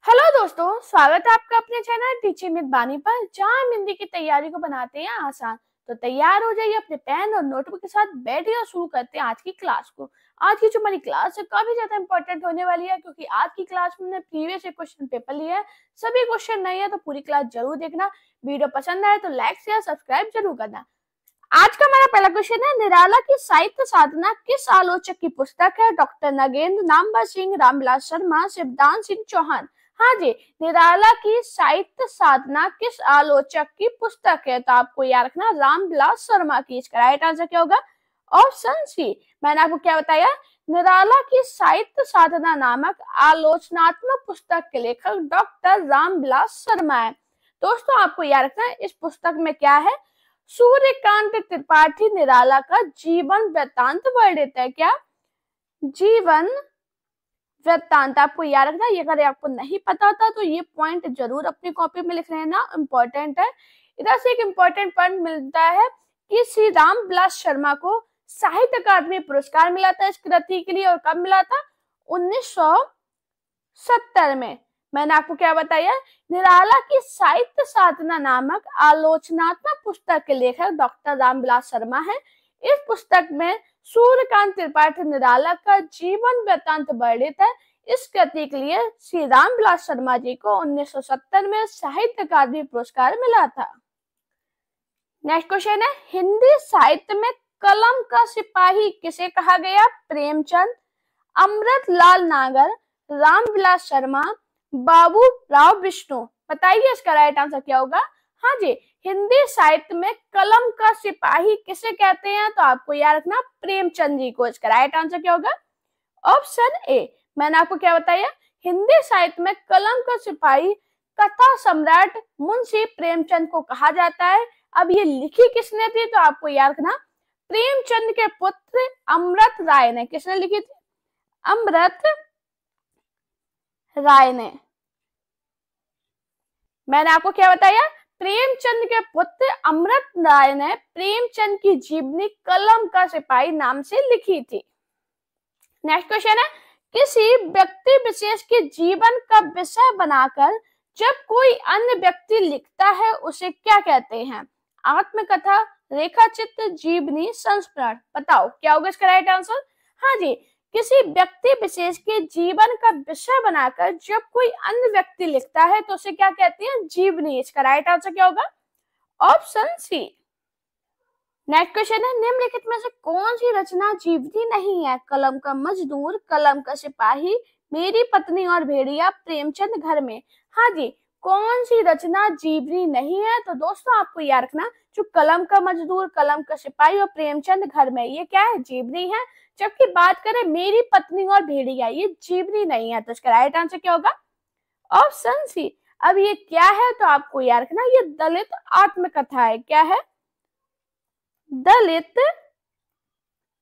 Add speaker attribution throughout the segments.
Speaker 1: Hello दोस्तों, स्वागत है आपका अपने चैनल टीचर विद बानी पर, जहां हम हिंदी की तैयारी को बनाते हैं आसान। तो तैयार हो जाइए अपने पेन और नोटबुक के साथ, बैठिए और शुरू करते हैं आज की क्लास को। आज की जो हमारी क्लास है काफी ज्यादा इंपॉर्टेंट होने वाली है, क्योंकि आज की क्लास में हमने प्रीवियस एक क्वेश्चन पेपर लिया है। सभी क्वेश्चन नहीं है तो पूरी क्लास जरूर देखना। वीडियो पसंद आए तो लाइक शेयर सब्सक्राइब जरूर करना। आज का हमारा पहला क्वेश्चन है, निराला की साहित्य साधना किस आलोचक की पुस्तक है? डॉक्टर नगेंद्र, नामवर सिंह, रामविलास शर्मा, शिवदान सिंह चौहान। हाँ जी, निराला की साहित्य साधना किस आलोचक की पुस्तक है? तो आपको याद रखना रामविलास शर्मा की। इसका राइट आंसर क्या होगा? Option C. मैंने आपको क्या बताया? निराला की साहित्य साधना नामक आलोचनात्मक पुस्तक के लेखक डॉक्टर रामविलास शर्मा है। दोस्तों आपको याद रखना इस पुस्तक में क्या है? सूर्यकांत त्रिपाठी निराला का जीवन वृत्तांत वर्णित है। क्या? जीवन वृत्तांत। आपको याद रखना, ये अगर आपको नहीं पता था तो ये पॉइंट जरूर अपनी कॉपी में लिख लेना, इंपॉर्टेंट है। इधर से एक इंपॉर्टेंट पॉइंट मिलता है कि श्री रामविलास शर्मा को साहित्य अकादमी पुरस्कार मिला था इस कृति के लिए। और कब मिला था? 1970 में। मैंने आपको क्या बताया? निराला की साहित्य साधना नामक आलोचनात्मक पुस्तक के लेखक डॉक्टर रामविलास शर्मा है। इस पुस्तक में सूर्यकांत त्रिपाठी निराला का जीवन वृत्तांत वर्णित है। इस कृति के लिए श्री रामविलास शर्मा जी को 1970 में साहित्य अकादमी पुरस्कार मिला था। नेक्स्ट क्वेश्चन है, हिंदी साहित्य में कलम का सिपाही किसे कहा गया? प्रेमचंद, अमृतलाल नागर, रामविलास शर्मा, बाबू राव विष्णु। बताइए इसका राइट आंसर क्या होगा? हाँ जी, हिंदी साहित्य में कलम का सिपाही किसे कहते हैं? तो आपको याद रखना प्रेमचंद जी को। इसका राइट आंसर क्या होगा? Option A. मैंने आपको क्या बताया? हिंदी साहित्य में कलम का सिपाही कथा सम्राट मुंशी प्रेमचंद को कहा जाता है। अब ये लिखी किसने थी? तो आपको याद रखना प्रेमचंद के पुत्र अमृत राय ने। किसने लिखी थी? अमृत राय ने। मैंने आपको क्या बताया? प्रेमचंद के पुत्र अमृत राय ने प्रेमचंद की जीवनी कलम का सिपाही नाम से लिखी थी। नेक्स्ट क्वेश्चन है, किसी व्यक्ति विशेष के जीवन का विषय बनाकर जब कोई अन्य व्यक्ति लिखता है उसे क्या कहते हैं? आत्मकथा, रेखाचित्र, जीवनी, संस्मरण। बताओ क्या होगा इसका राइट आंसर? हाँ जी, किसी व्यक्ति विशेष के जीवन का विषय बनाकर जब कोई अन्य व्यक्ति लिखता है तो उसे क्या कहते हैं? जीवनी। इसका राइट आंसर क्या होगा? ऑप्शन सी। नेक्स्ट क्वेश्चन है, निम्नलिखित में से कौन सी रचना जीवनी नहीं है? कलम का मजदूर, कलम का सिपाही, मेरी पत्नी और भेड़िया, प्रेमचंद घर में। हाँ जी, कौन सी रचना जीवनी नहीं है? तो दोस्तों आपको याद रखना, जो कलम का मजदूर, कलम का सिपाही और प्रेमचंद घर में, ये क्या है? जीवनी है। जबकि बात करें मेरी पत्नी और भेड़िया, ये जीवनी नहीं है। तो इसका राइट आंसर क्या होगा? Option C. अब ये क्या है? तो आपको याद रखना ये दलित आत्मकथा है। क्या है? दलित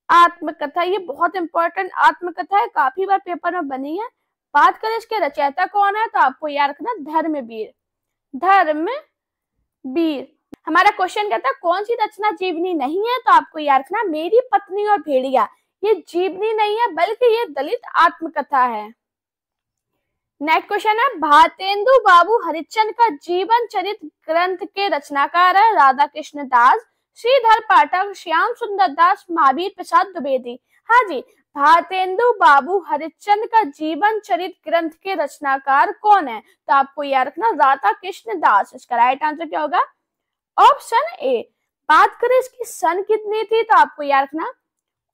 Speaker 1: आत्मकथा। ये बहुत इंपॉर्टेंट आत्मकथा है, काफी बार पेपर में बनी है। बात करें इसके रचयिता कौन है? तो आपको याद रखना धर्मवीर। धर्मवीर। हमारा क्वेश्चन कहता है कौन सी रचना जीवनी नहीं है? तो आपको याद रखना मेरी पत्नी और भेड़िया, ये जीवनी नहीं है बल्कि ये दलित आत्मकथा है। नेक्स्ट क्वेश्चन है, भारतेंदु बाबू हरिश्चंद्र का जीवन चरित्र ग्रंथ के रचनाकार है? राधा कृष्ण दास, श्रीधर पाठक, श्याम सुंदर दास, महावीर प्रसाद द्विवेदी। हाँ जी, भारतेंदु बाबू हरिश्चंद्र का जीवन चरित्र ग्रंथ के रचनाकार कौन है? तो आपको याद रखना राधा कृष्ण दास। इसका राइट आंसर क्या होगा? Option A. बात करें इसकी सन कितनी थी? तो आपको याद रखना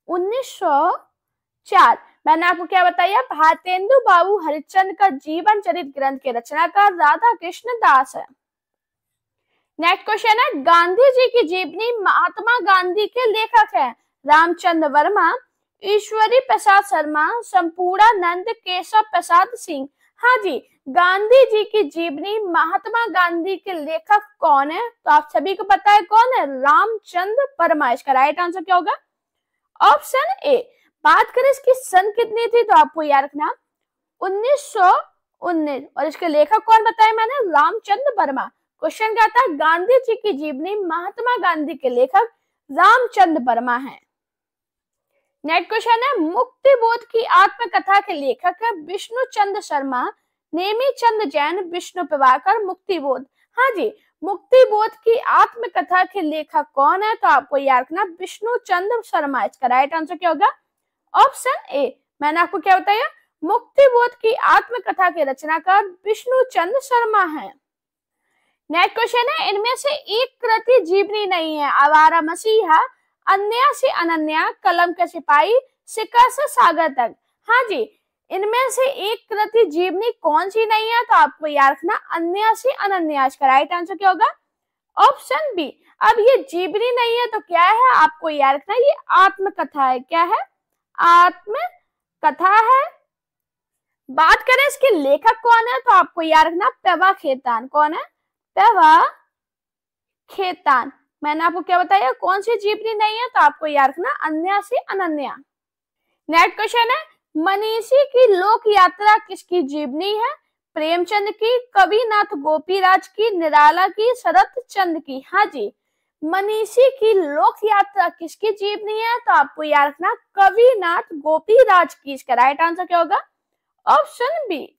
Speaker 1: 1904। मैंने आपको क्या बताया? भारतेंदु बाबू हरिश्चंद्र का जीवन चरित्र ग्रंथ के रचनाकार राधा कृष्ण दास है। नेक्स्ट क्वेश्चन है, गांधी जी की जीवनी महात्मा गांधी के लेखक है? रामचंद्र वर्मा, ईश्वरी प्रसाद शर्मा, संपूर्णानंद, केशव प्रसाद सिंह। हाँ जी, गांधी जी की जीवनी महात्मा गांधी के लेखक कौन है? तो आप सभी को पता है कौन है? रामचंद्र वर्मा। इसका राइट आंसर क्या होगा? Option A. बात करें इसकी सन कितनी थी? तो आपको याद रखना 1919। और इसके लेखक कौन बताया मैंने? रामचंद्र वर्मा। क्वेश्चन क्या था? गांधी जी की जीवनी महात्मा गांधी के लेखक रामचंद्र वर्मा है। नेक्स्ट क्वेश्चन है, मुक्ति बोध की आत्मकथा के लेखक है विष्णु चंद्र शर्मा, नेमी चंद जैन, विष्णु प्रभाकर, मुक्तिबोध। हाँ जी, मुक्तिबोध की आत्मकथा के लेखक कौन है? तो आपको याद रखना विष्णु चंद्र शर्मा। इसका राइट आंसर क्या होगा? Option A. मैंने आपको क्या बताया? मुक्तिबोध की आत्मकथा के रचनाकार विष्णु चंद्र शर्मा है। नेक्स्ट क्वेश्चन है, इनमें से एक कृति जीवनी नहीं है। आवारा मसीहा, अन्या से अनन्या, कलम के सिपाही, शिखर से सागर तक। हाँ जी, इनमें से एक कृति जीवनी कौन सी नहीं है? तो आपको याद रखना अन्या से अनन्या। इसका राइट आंसर क्या होगा? Option B. अब ये जीवनी नहीं है तो क्या है? आपको याद रखना ये आत्मकथा है। क्या है? आत्मकथा है। बात करें इसके लेखक कौन है? तो आपको याद रखना प्रभा खेतान। कौन है? प्रभा खेतान। मैंने आपको क्या बताया? कौन सी जीवनी नहीं है? तो आपको याद रखना अन्या से अनन्या। नेक्स्ट क्वेश्चन है, मनीषी की लोक यात्रा किसकी जीवनी है? प्रेमचंद की, कविनाथ गोपीराज की, निराला की, शरत चंद की। हाँ जी, मनीषी की लोक यात्रा किसकी जीवनी है? तो आपको याद रखना कविनाथ गोपीराज की। इसका राइट आंसर क्या होगा? Option B.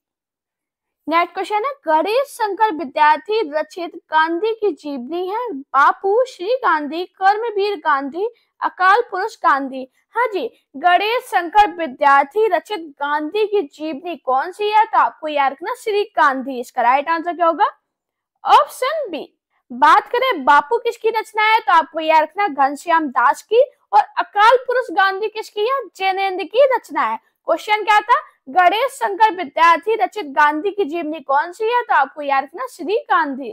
Speaker 1: नेक्स्ट क्वेश्चन है, गणेश शंकर विद्यार्थी रचित गांधी की जीवनी है। बापू, श्री गांधी, कर्मवीर गांधी, अकाल पुरुष गांधी। हाँ जी, गणेश शंकर विद्यार्थी रचित गांधी की जीवनी कौन सी है? तो आपको याद रखना श्री गांधी। इसका राइट आंसर क्या होगा? Option B. बात करें बापू किसकी रचना है? तो आपको याद रखना घनश्याम दास की। और अकाल पुरुष गांधी किसकी है? जैनेन्द्र की रचना है। क्वेश्चन क्या था? गणेश शंकर विद्यार्थी रचित गांधी की जीवनी कौन सी है? तो आपको याद रखना श्री गांधी।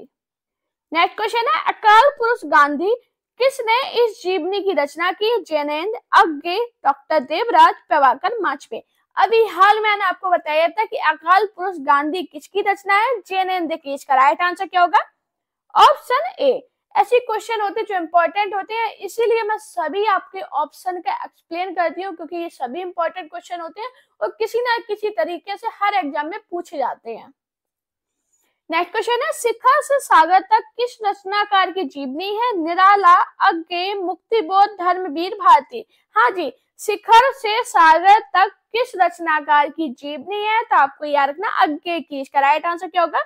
Speaker 1: नेक्स्ट क्वेश्चन है, अकाल पुरुष गांधी किसने इस जीवनी की रचना की? जैनेन्द्र, अज्ञे, डॉक्टर देवराज, प्रभाकर माचपे। अभी हाल मैंने आपको बताया था कि अकाल पुरुष गांधी किसकी रचना है? जैनेन्द्र की। इसका राइट आंसर क्या होगा? Option A. ऐसे क्वेश्चन होते हैं जो इंपॉर्टेंट होते हैं, इसीलिए मैं सभी आपके ऑप्शन का एक्सप्लेन करती हूँ, क्योंकि ये सभी इंपॉर्टेंट क्वेश्चन होते हैं और किसी ना किसी तरीके से हर एग्जाम में पूछे जाते हैं। नेक्स्ट क्वेश्चन है, शिखर से सागर तक किस रचनाकार की जीवनी है? निराला, अज्ञे, मुक्तिबोध, धर्मवीर भारती। हाँ जी, शिखर से सागर तक किस रचनाकार की जीवनी है? तो आपको याद रखना अज्ञे की। इसका राइट आंसर क्या होगा?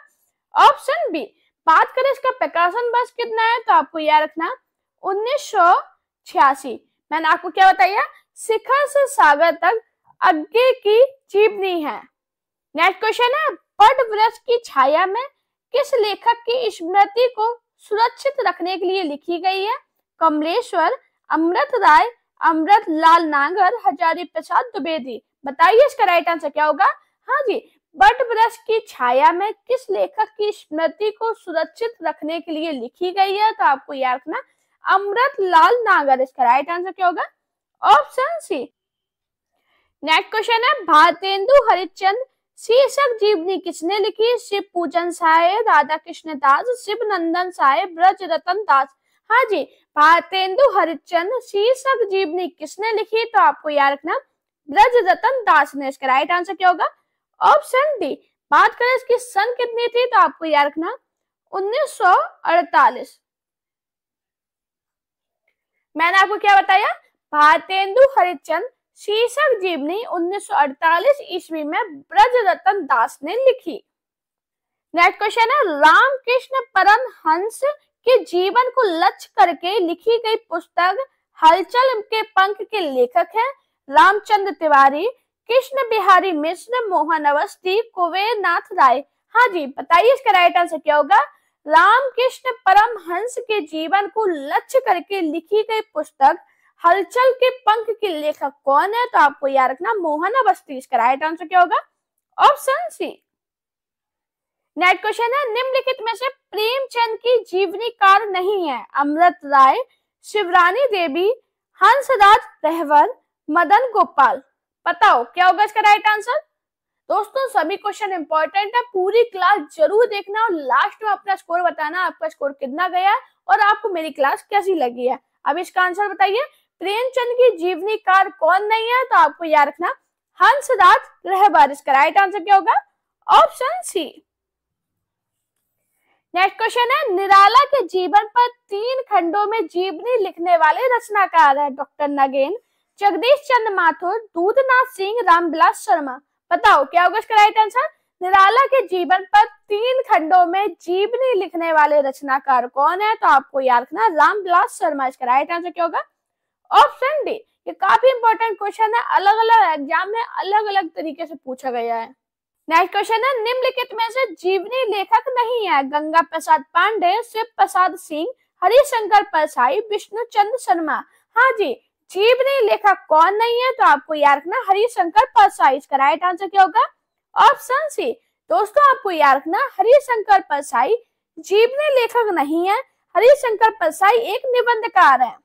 Speaker 1: Option B. बात करें इसका प्रकाशन वर्ष कितना है? तो आपको याद रखना 1986। मैंने आपको क्या बताया? शिखर से सागर तक अज्ञे की जीवनी है। नेक्स्ट क्वेश्चन है, बट वृक्ष की छाया में किस लेखक की स्मृति को सुरक्षित रखने के लिए लिखी गई है? कमलेश्वर, अमृत राय, अमृत लाल नागर, हजारी प्रसाद द्विवेदी। बताइए इसका राइट आंसर क्या होगा? हाँ जी, बट वृक्ष की छाया में किस लेखक की स्मृति को सुरक्षित रखने के लिए लिखी गई है? तो आपको याद रखना अमृत लाल नागर। इसका राइट आंसर क्या होगा? ऑप्शन सी। नेक्स्ट क्वेश्चन है, भारतेंदु हरिश्चंद्र शीर्षक जीवनी किसने लिखी? शिव पूजन साय, राधा कृष्ण दास, शिव नंदन साय, ब्रज रतन दास। हाँ जी, भारतेंदु हरिश्चंद्र शीर्षक जीवनी किसने लिखी? तो आपको याद रखना ब्रज रतन दास ने। इसका राइट आंसर क्या होगा? Option D. बात करें इसकी सन कितनी थी? तो आपको याद रखना 1948। मैंने आपको क्या बताया? भारतेंदु हरिश्चंद्र शीर्षक जीवनी 1948 ईस्वी में ब्रज रतन दास ने लिखी। नेक्स्ट क्वेश्चन है, रामकृष्ण परमहंस के जीवन को लक्ष्य करके लिखी गई पुस्तक हलचल के पंख के लेखक हैं रामचंद्र तिवारी, कृष्ण बिहारी मिश्र, मोहन अवस्थी, कुबेर नाथ राय। हाँ जी, बताइए इसका राइट आंसर क्या होगा? रामकृष्ण परमहंस के जीवन को लक्ष्य करके लिखी गई पुस्तक हलचल के पंख के लेखक कौन है? तो आपको याद रखना मोहन अवस्थी। इसका राइट आंसर क्या होगा? ऑप्शन सी। नेक्स्ट क्वेश्चन है, निम्नलिखित में से प्रेमचंद की जीवनीकार नहीं है? अमृत राय, शिवरानी देवी, हंसराज रहवर, मदन गोपाल। बताओ क्या होगा इसका राइट आंसर? दोस्तों सभी क्वेश्चन इंपॉर्टेंट है, पूरी क्लास जरूर देखना और लास्ट में अपना स्कोर बताना, आपका स्कोर कितना गया और आपको मेरी क्लास कैसी लगी है। अब इसका आंसर बताइए, प्रेमचंद की जीवनीकार कौन नहीं है? तो आपको याद रखना हंसराज रहबर। इसका राइट आंसर क्या होगा? ऑप्शन सी। नेक्स्ट क्वेश्चन है, निराला के जीवन पर 3 खंडों में जीवनी लिखने वाले रचनाकार है? डॉक्टर नगेन, जगदीश चंद्र माथुर, दूधनाथ सिंह, रामविलास शर्मा। बताओ क्या होगा इसका राइट आंसर? निराला के जीवन पर 3 खंडों में जीवनी लिखने वाले रचनाकार कौन है? तो आपको याद रखना रामविलास शर्मा। इसका राइट आंसर क्या होगा? Option D. ये काफी इंपॉर्टेंट क्वेश्चन है, अलग अलग एग्जाम में अलग अलग तरीके से पूछा गया है। नेक्स्ट क्वेश्चन है, निम्नलिखित में से जीवनी लेखक नहीं है? गंगा प्रसाद पांडे, शिव प्रसाद सिंह, हरिशंकर परसाई, विष्णु चंद्र शर्मा। हाँ जी, जीवनी लेखक कौन नहीं है? तो आपको याद रखना हरिशंकर परसाई। इसका राइट आंसर क्या होगा? Option C. दोस्तों आपको याद रखना हरिशंकर परसाई जीवनी लेखक नहीं है, हरिशंकर परसाई एक निबंधकार है।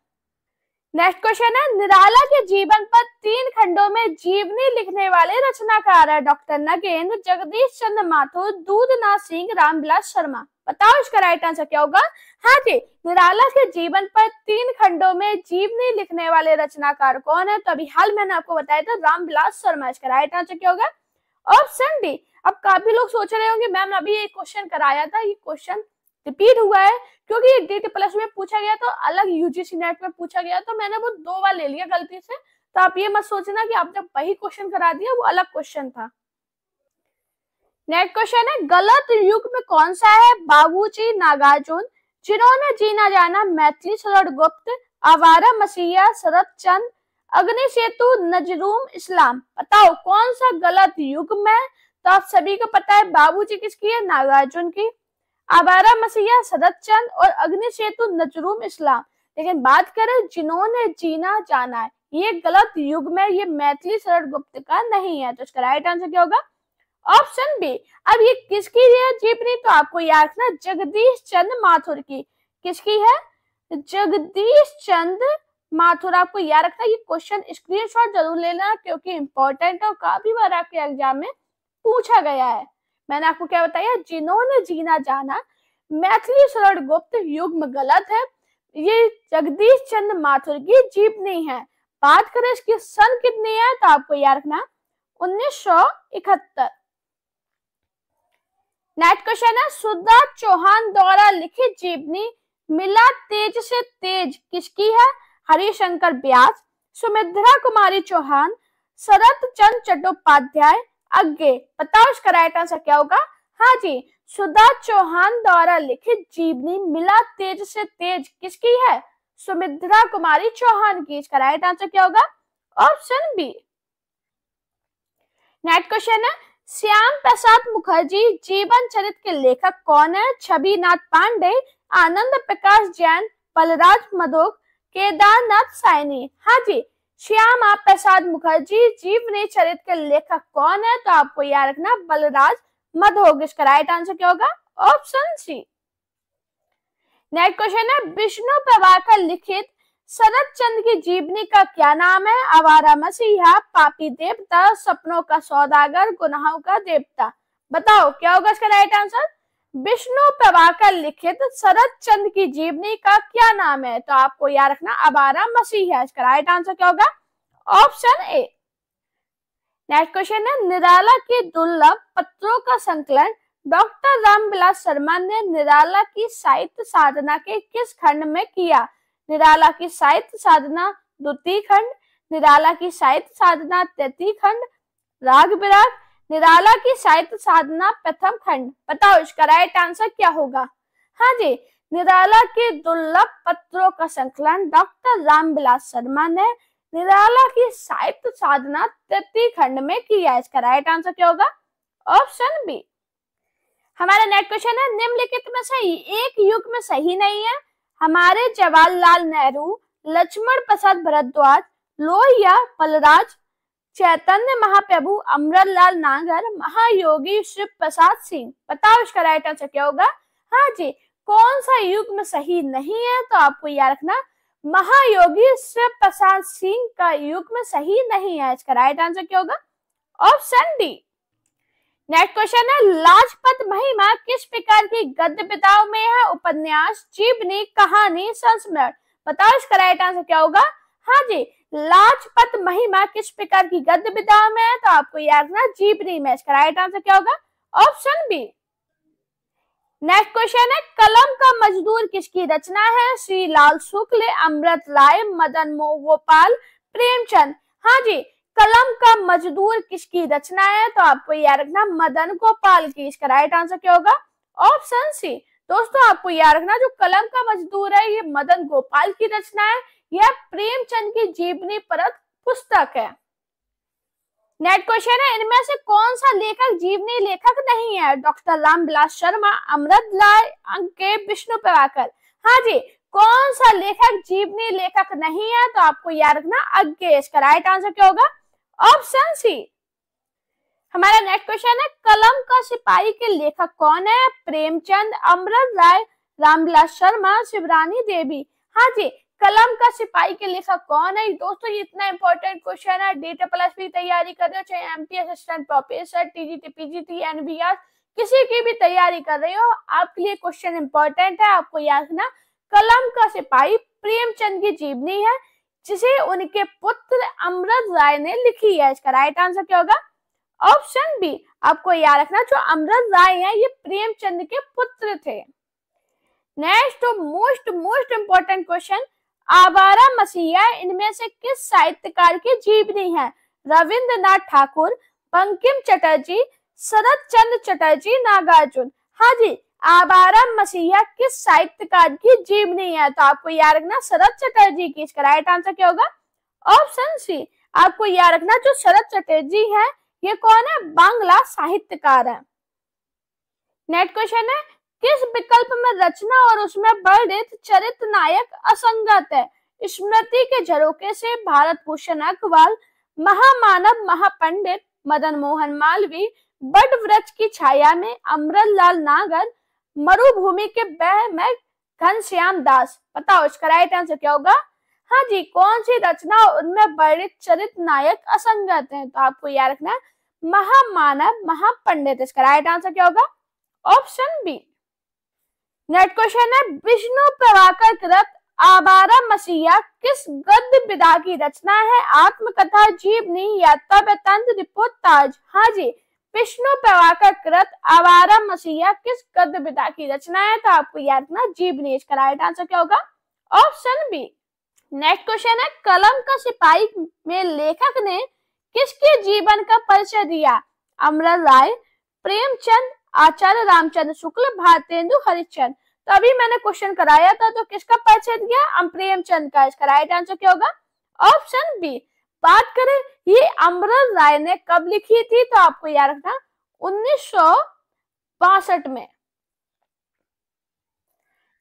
Speaker 1: नेक्स्ट क्वेश्चन है, निराला के जीवन पर 3 खंडों में जीवनी लिखने वाले रचनाकार है? डॉक्टर नगेंद्र, जगदीश चंद्र माथुर, दूधनाथ सिंह, रामविलास शर्मा। बताओ इसका राइट आंसर क्या होगा? हाँ जी, निराला के जीवन पर 3 खंडों में जीवनी लिखने वाले रचनाकार कौन है? तो अभी हाल मैंने आपको बताया था रामविलास शर्मा। इसका राइट आंसर क्या होगा? Option D. अब काफी लोग सोच रहे होंगे मैम अभी ये क्वेश्चन कराया था, ये क्वेश्चन रिपीट हुआ है, क्योंकि ये DT प्लस में पूछा गया तो अलग UGC नेट में पूछा गया तो मैंने वो 2 बार ले लिया गलती से। तो आप ये मत सोचना कि आप जब वही क्वेश्चन करा दिया वो अलग क्वेश्चन था। नेक्स्ट क्वेश्चन है, गलत युग में कौन सा है? बाबूजी, नागार्जुन, जिन्होंने जीना जाना, मैथिली शरण गुप्त, आवारा मसीहा, शरद चंद्र, अग्निसेतु, नजरूम इस्लाम। बताओ कौन सा गलत युग में? तो आप सभी को पता है बाबूजी किसकी है? नागार्जुन की, आवारा मसीहा शरद चंद्र और अग्निसेतु नजरूम इस्लाम। लेकिन बात करें जिन्होंने जीना जाना है, ये गलत युग में ये मैथिली शरण गुप्त का नहीं है। तो इसका राइट आंसर क्या होगा? Option B. अब ये किसकी है जीवनी? तो आपको याद रखना जगदीश चंद्र माथुर की। किसकी है? जगदीश चंद्र माथुर। आपको याद रखना, ये क्वेश्चन स्क्रीनशॉट जरूर लेना क्योंकि इंपॉर्टेंट है और काफी बार आपके एग्जाम में पूछा गया है। मैंने आपको क्या बताया? जिन्होंने जीना जाना, मैथिली शरण गुप्त युग में गलत है, ये जगदीश चंद्र माथुर की जीवनी है। बात करें इसकी सन कितनी है? तो आपको याद रखना 1971। नेक्स्ट क्वेश्चन है, सुधा चौहान द्वारा लिखित जीवनी मिला तेज से तेज किसकी है? हरिशंकर व्यास, सुमित्रा कुमारी चौहान, शरत चंद्र चट्टोपाध्याय, आगे। बताओ इसका राइट आंसर क्या होगा? हाँ जी, सुधा चौहान द्वारा लिखित जीवनी मिला तेज से तेज किसकी है? सुमित्रा कुमारी चौहान की। इसका राइट आंसर क्या होगा? Option B. नेक्स्ट क्वेश्चन है, श्याम प्रसाद मुखर्जी जीवन चरित्र के लेखक कौन है? छविनाथ पांडे, आनंद प्रकाश जैन, बलराज मधोक, केदारनाथ साइनी। हाँ जी, श्यामा प्रसाद मुखर्जी जीवनी चरित्र के लेखक कौन है? तो आपको याद रखना बलराज मधोक। इसका राइट आंसर क्या होगा? ऑप्शन सी। नेक्स्ट क्वेश्चन है, विष्णु प्रभाकर लिखित शरद चंद्र की जीवनी का क्या नाम है? आवारा मसीहा, पापी देवता, सपनों का सौदागर, गुनाहों का देवता। बताओ क्या होगा इसका राइट आंसर? विष्णु प्रभाकर लिखित शरद चंद्र की जीवनी का क्या नाम है? तो आपको याद रखना आवारा मसीहा। इसका राइट आंसर क्या होगा? Option A. नेक्स्ट क्वेश्चन है, निराला के दुर्लभ पत्रों का संकलन डॉक्टर रामविलास शर्मा ने निराला की साहित्य साधना के किस खंड में किया? निराला की साहित्य साधना द्वितीय खंड, निराला की साहित्य साधना तृतीय खंड, राग विराग, निराला की साहित्य साधना प्रथम खंड। बताओ इसका राइट आंसर क्या होगा? हाँ जी, निराला के दुर्लभ पत्रों का संकलन डॉक्टर रामविलास शर्मा ने निराला की साहित्य साधना तृतीय खंड में किया। इसका राइट आंसर क्या होगा? Option B. हमारा नेक्स्ट क्वेश्चन है, निम्नलिखित में से एक युग में सही नहीं है? हमारे जवाहरलाल नेहरू, लक्ष्मण प्रसाद भारद्वाज, लोहिया, बलराज, चैतन्य महाप्रभु, अमरलाल नागर, महायोगी शिव प्रसाद सिंह। बताओ इसका राइट आंसर क्या होगा? हाँ जी, कौन सा युग में सही नहीं है? तो आपको याद रखना महायोगी शिव प्रसाद सिंह का युग में सही नहीं है। इसका राइट आंसर क्या होगा? Option D. नेक्स्ट क्वेश्चन है, लाजपत महिमा किस प्रकार की गद्य विधाओं में है? उपन्यास, जीवनी, कहानी, संस्मरण। बताओ इसका राइट आंसर क्या होगा? हाँ जी, लाजपत महिमा किस प्रकार की गद्य विधाओं में है? तो आपको याद रखना जीवनी में। इसका राइट आंसर क्या होगा? Option B. नेक्स्ट क्वेश्चन है, कलम का मजदूर किसकी रचना है? श्री लाल शुक्ल, अमृत राय, मदन मोहन गोपाल, प्रेमचंद। हाँ जी, कलम का मजदूर किसकी रचना है? तो आपको याद रखना मदन गोपाल की। इसका राइट आंसर क्या होगा? Option C. दोस्तों आपको याद रखना जो कलम का मजदूर है ये मदन गोपाल की रचना है, यह प्रेमचंद की जीवनी परक पुस्तक है। नेक्स्ट क्वेश्चन है, इनमें से कौन सा लेखक जीवनी लेखक नहीं है? डॉक्टर रामविलास शर्मा, अमृतलाल, अंकित, विष्णु प्रभाकर। हाँ जी, कौन सा लेखक जीवनी लेखक नहीं है? तो आपको याद रखना अज्ञे। इसका राइट आंसर क्या होगा? Option C. हमारा नेक्स्ट क्वेश्चन है, कलम का सिपाही के लेखक कौन है? प्रेमचंद, अमृत राय, रामविलास शर्मा, शिवरानी देवी। हाँ जी, कलम का सिपाही के लेखक कौन है? दोस्तों ये इतना इंपॉर्टेंट क्वेश्चन है, DET प्लस की तैयारी कर रहे हो, चाहे MP assistant professor, TGT, PGT, NBR किसी की भी तैयारी कर रहे हो, आपके लिए क्वेश्चन इंपॉर्टेंट है। आपको याद रखना कलम का सिपाही प्रेमचंद की जीवनी है, जिसे उनके पुत्र अमृत राय ने लिखी है। इसका राइट आंसर क्या होगा? Option B. आपको याद रखना जो अमृत राय है ये प्रेमचंद के पुत्र थे। नेक्स्ट तो मोस्ट इंपॉर्टेंट क्वेश्चन, आवारा मसीहा इनमें से किस साहित्यकार की जीवनी है? रविंद्रनाथ ठाकुर, बंकिम चटर्जी, शरद चंद्र चटर्जी, नागार्जुन। हाँ जी, आवारा मसीहा किस साहित्यकार की जीवनी है? तो आपको याद रखना शरद चटर्जी की। इसका राइट आंसर क्या होगा? Option C. आपको याद रखना जो शरद चटर्जी है ये कौन है? बांग्ला साहित्यकार है। नेक्स्ट क्वेश्चन है, किस विकल्प में रचना और उसमें वर्णित चरित्र नायक असंगत है? स्मृति के झरोखे से, भारत भूषण अग्रवाल, महामानव महापंडित, मदन मोहन मालवीय, बट वृक्ष की छाया में, अमृतलाल नागर, मरुभूमि के बह में, घनश्याम दास। बताओ इसका राइट आंसर क्या होगा? हाँ जी, कौन सी रचना उनमें वर्णित चरित्र नायक असंगत है? तो आपको याद रखना महामानव महापंडित। इसका राइट आंसर क्या होगा? Option B. नेक्स्ट क्वेश्चन है, विष्णु प्रभाकर कृत आवारा मसीहा किस गद्य विधा की रचना है? आत्मकथा, जीवनी, यात्रा तंत्र, रिपोर्टाज। हाँ जी, विष्णु प्रभाकर कृत आवारा मसीहा किस गद्य विधा की रचना है? तो आपको याद रखना जीवनी। इसका राइट आंसर क्या होगा? Option B. नेक्स्ट क्वेश्चन है, कलम का सिपाही में लेखक ने किसके जीवन का परिचय दिया? अमृत राय, प्रेमचंद, आचार्य रामचंद्र शुक्ल, भारतेंदु हरिश्चंद्र। तो अभी मैंने क्वेश्चन कराया था तो किसका परिचय दिया? प्रेमचंद का। इसका राइट आंसर क्या होगा? Option B. बात करें ये अमृत राय ने कब लिखी थी? तो आपको याद रखना 1962 में।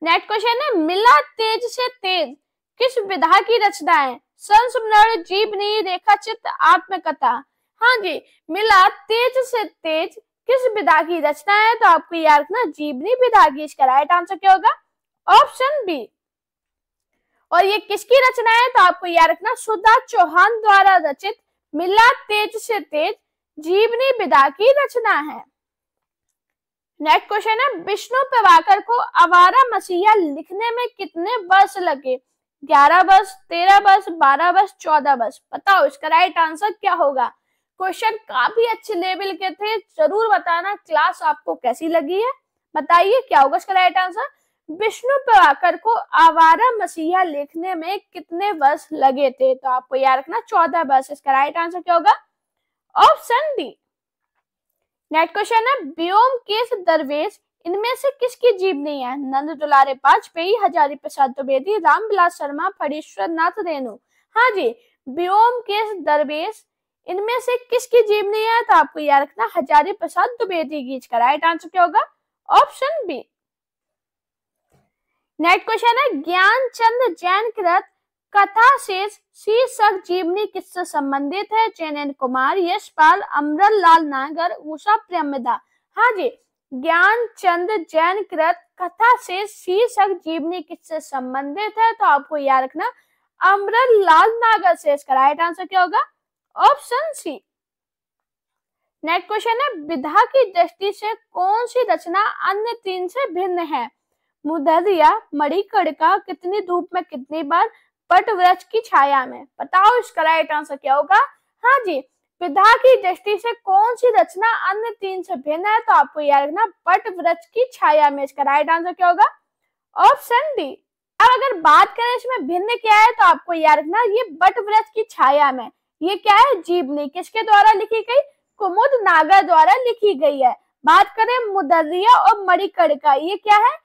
Speaker 1: नेक्स्ट क्वेश्चन है, मिला तेज से तेज किस विधा की रचना है? संस्मरण, जीवनी, रेखाचित्र, आत्मकथा। हाँ जी, मिला तेज से तेज किस विधा की रचना है? तो आपको याद रखना जीवनी विधा की। इसका राइट आंसर क्या होगा? Option B. और ये किसकी रचना है? तो आपको याद रखना सुधा चौहान द्वारा रचित मिला तेज से तेज जीवनी विधा की रचना है। नेक्स्ट क्वेश्चन है, विष्णु प्रभाकर को आवारा मसीहा लिखने में कितने वर्ष लगे? 11 वर्ष, 13 वर्ष, 12 वर्ष, 14 वर्ष। बताओ इसका राइट आंसर क्या होगा? क्वेश्चन काफी अच्छे लेवल के थे, जरूर बताना क्लास आपको कैसी लगी है। बताइए क्या होगा इसका राइट आंसर? विष्णु प्रभाकर को आवारा मसीहा लिखने में कितने वर्ष लगे थे? तो आपको याद रखना 14 वर्ष। इसका राइट आंसर क्या होगा? Option D. नेक्स्ट क्वेश्चन है, व्योमकेश दरवेश इनमें से किसकी जीवनी है? नंद दुलारे वाजपेयी, हजारी प्रसाद द्विवेदी, रामविलास शर्मा, फणीश्वर नाथ रेणु। हाँ जी, व्योमकेश दरवेश इनमें से किसकी जीवनी है? तो आपको याद रखना हजारी प्रसाद द्विवेदी की। इसका राइट आंसर क्या होगा? Option B. नेक्स्ट क्वेश्चन है, ज्ञानचंद जैन कृत कथा शेष शीर्षक जीवनी किससे संबंधित है? चैनन कुमार, यशपाल, अमृतलाल नागर, उषा प्रेमदा। हाँ जी, ज्ञानचंद जैन कृत कथा शेष शीर्षक जीवनी किससे संबंधित है? तो आपको याद रखना अमृतलाल नागर से। इसका राइट आंसर क्या होगा? ऑप्शन सी। नेक्स्ट क्वेश्चन है, विधा की दृष्टि से कौन सी रचना अन्य तीन से भिन्न है? मुदरिया, मणिकर्णिका, कितनी धूप में कितनी बार, बट वृक्ष की छाया में। बताओ इसका राइट आंसर क्या होगा? हाँ जी, विधा की दृष्टि से कौन सी रचना अन्य तीन से भिन्न है? तो आपको याद रखना बट वृक्ष की छाया में। इसका राइट आंसर क्या होगा? Option D. अब अगर बात करें इसमें भिन्न क्या है तो आपको याद रखना ये बट वृक्ष की छाया में। ये क्या है? जीवनी। किसके द्वारा लिखी गई? कुमुद नागर द्वारा लिखी गई है। बात करें मुदर्रिया और मणिकर्णिका, ये क्या है?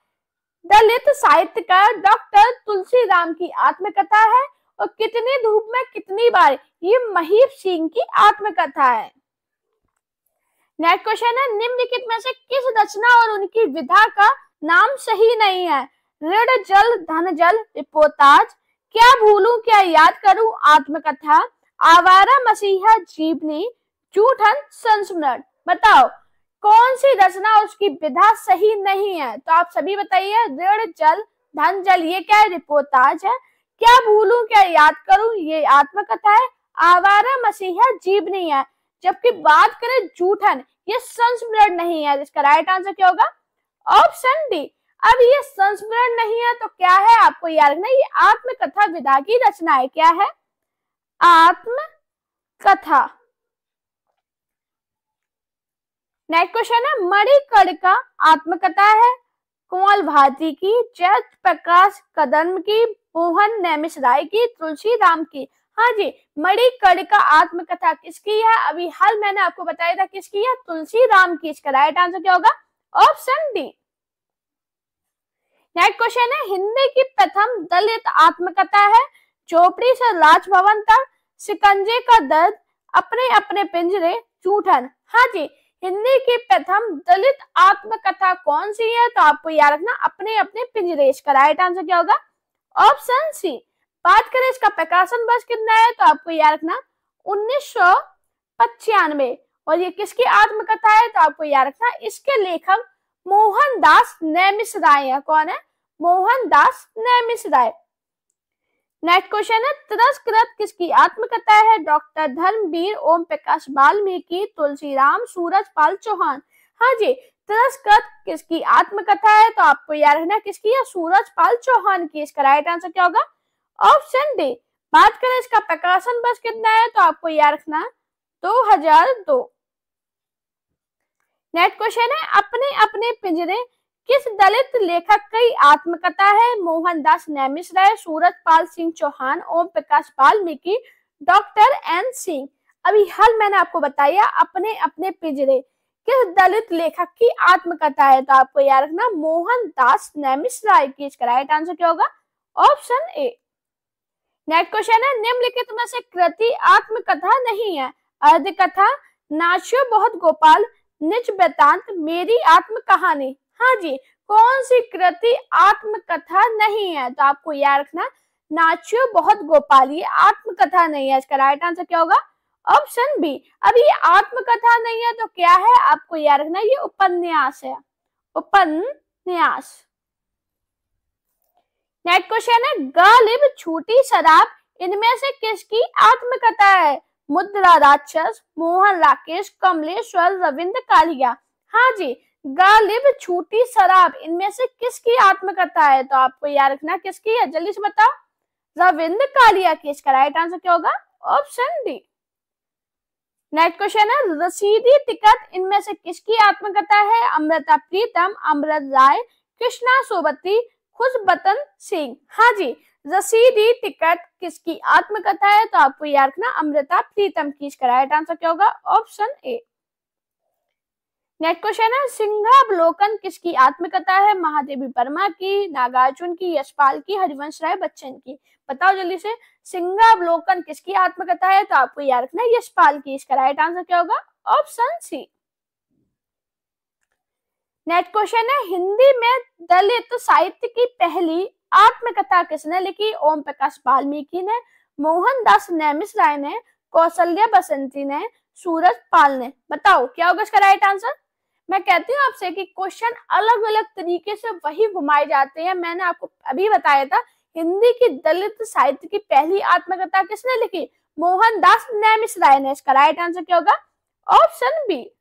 Speaker 1: दलित साहित्यकार डॉक्टर तुलसीराम की आत्मकथा है। और कितनी धूप में कितनी बार, ये महीप सिंह की आत्मकथा है। नेक्स्ट क्वेश्चन है, निम्नलिखित में से किस रचना और उनकी विधा का नाम सही नहीं है? ऋण जल धन जल रिपोर्टाज, क्या भूलूं क्या याद करूं आत्मकथा, आवारा मसीहा जीवनी, जूठन संस्मरण। बताओ कौन सी रचना उसकी विधा सही नहीं है? तो आप सभी बताइए। ऋण जल धन जल, ये क्या है? रिपोर्टाज है। क्या भूलूं क्या याद करूं, ये आत्मकथा है। आवारा मसीहा जीवनी है। जबकि बात करें जूठन, ये संस्मरण नहीं है। इसका राइट आंसर क्या होगा? Option D. अब ये संस्मरण नहीं है तो क्या है? आपको याद रखना, ये आत्मकथा विधा की रचना है। क्या है? आत्मकथा। नेक्स्ट क्वेश्चन है, मणिकर्णिका आत्मकथा है कुंवल भारती की, जय प्रकाश कदम की, मोहन नैमिषराय की, तुलसीराम की। हाँ जी, मणिकर्णिका आत्मकथा किसकी है? अभी हाल मैंने आपको बताया था किसकी है? तुलसीराम की। इसका राइट आंसर क्या होगा? Option D. नेक्स्ट क्वेश्चन है, हिंदी की प्रथम दलित आत्मकथा है झोपड़ी से राजभवन तक, शिकंजे का दर्द, अपने अपने पिंजरे, जूठन। हाँ जी, हिंदी की प्रथम दलित आत्मकथा कौन सी है? तो आपको याद रखना, अपने अपने पिंजरे। इसका राइट आंसर क्या होगा? Option C. बात करें इसका प्रकाशन वर्ष कितना है? तो आपको याद रखना 1995। और ये किसकी आत्मकथा है? तो आपको याद रखना, इसके लेखक मोहनदास नैमिषराय है। कौन है? मोहनदास नैमिषराय। नेक्स्ट क्वेश्चन है, तिरस्कृत किसकी आत्मकथा है? डॉक्टर धर्मवीर, ओम प्रकाश वाल्मीकि, तुलसीराम, सूरजपाल चौहान। हाँ जी, तिरस्कृत किसकी आत्मकथा है? तो आपको याद रखना किसकी है? सूरजपाल चौहान की। इसका राइट आंसर क्या होगा? Option D. बात करें इसका प्रकाशन वर्ष कितना है? तो आपको याद रखना 2002। नेक्स्ट क्वेश्चन है, अपने अपने पिंजरे किस दलित लेखक की आत्मकथा है? Mohandas नैमिषराय, Surajpal Singh Chauhan, Om Prakash Valmiki, doctor N Singh. अभी हाल मैंने आपको बताया अपने अपने पिंजरे किस दलित लेखक की आत्मकथा है? तो आपको याद रखना मोहनदास नैमिषराय की। इसका राइट आंसर क्या होगा? Option A. नेक्स्ट क्वेश्चन है, निम्नलिखित में से कृति आत्मकथा नहीं है? अर्धकथा, नाच्यो बहुत गोपाल, निज वृतांत, मेरी आत्म कहानी। हाँ जी, कौन सी कृति आत्मकथा नहीं है? तो आपको याद रखना नाच्यो बहुत गोपाल, ये आत्मकथा नहीं है। इसका राइट आंसर क्या होगा? Option B. अब ये आत्मकथा नहीं है तो क्या है? आपको याद रखना, ये उपन्यास है। उपन्यास। नेक्स्ट क्वेश्चन है, गालिब, छूटी शराब, इनमें से किसकी आत्मकथा है? मुद्रा राक्षस, मोहन राकेश, कमलेश्वर, रविंद्र कालिया। हाँ जी, गालिब, छूटी शराब, इनमें से किसकी आत्मकथा है? तो आपको याद रखना किसकी है? जल्दी से बताओ। रविंद्र कालिया की। इसका राइट आंसर क्या होगा? Option D. नेक्स्ट क्वेश्चन है, रसीदी टिकट, इनमें से किसकी आत्मकथा है? अमृता प्रीतम, अमृत राय, कृष्णा सोबती, खुशबतन सिंह। हाँ जी, रसीदी टिकट किसकी आत्मकथा है? तो आपको याद रखना अमृता प्रीतम की। इसका राइट आंसर क्या होगा? Option A. नेक्स्ट क्वेश्चन है, सिंहावलोकन किसकी आत्मकथा है? महादेवी वर्मा की, नागार्जुन की, यशपाल की, हरिवंश राय बच्चन की। बताओ जल्दी से, सिंहावलोकन किसकी आत्मकथा है? तो आपको याद रखना यशपाल की। इसका राइट आंसर क्या होगा? ऑप्शन सी। नेक्स्ट क्वेश्चन है, हिंदी में दलित साहित्य की पहली आत्मकथा किसने लिखी? ओम प्रकाश वाल्मीकि ने, मोहनदास नैमिषराय ने, कौशल्या बसंती ने, सूरजपाल ने। बताओ क्या होगा इसका राइट आंसर? मैं कहती हूँ आपसे कि क्वेश्चन अलग अलग तरीके से वही घुमाए जाते हैं। मैंने आपको अभी बताया था हिंदी की दलित साहित्य की पहली आत्मकथा किसने लिखी? मोहनदास नैमिषराय ने। इसका राइट आंसर क्या होगा? Option B.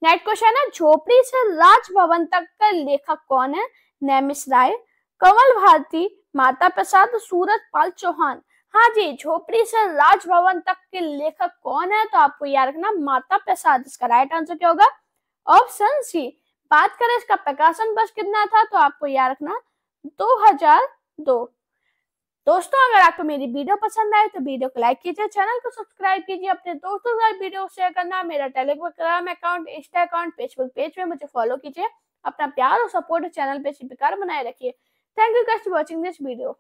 Speaker 1: नेक्स्ट क्वेश्चन है, झोपड़ी से राजभवन तक का लेखक कौन है? नैमिषराय, कमल भारती, माता प्रसाद, सूरजपाल चौहान। हाँ जी, झोपड़ी से राजभवन तक के लेखक कौन है? तो आपको याद रखना माता प्रसाद। इसका राइट आंसर क्या होगा? Option C. बात करें इसका प्रकाशन वर्ष कितना था? तो आपको याद रखना 2002। दोस्तों अगर आपको मेरी वीडियो पसंद आए तो वीडियो को लाइक कीजिए, चैनल को सब्सक्राइब कीजिए, अपने दोस्तों के साथ वीडियो शेयर करना, मेरा Telegram account, Insta account, Facebook page पे मुझे फॉलो कीजिए। अपना प्यार और सपोर्ट चैनल पे इसी प्रकार बनाए रखिए। Thank you guys for watching this video.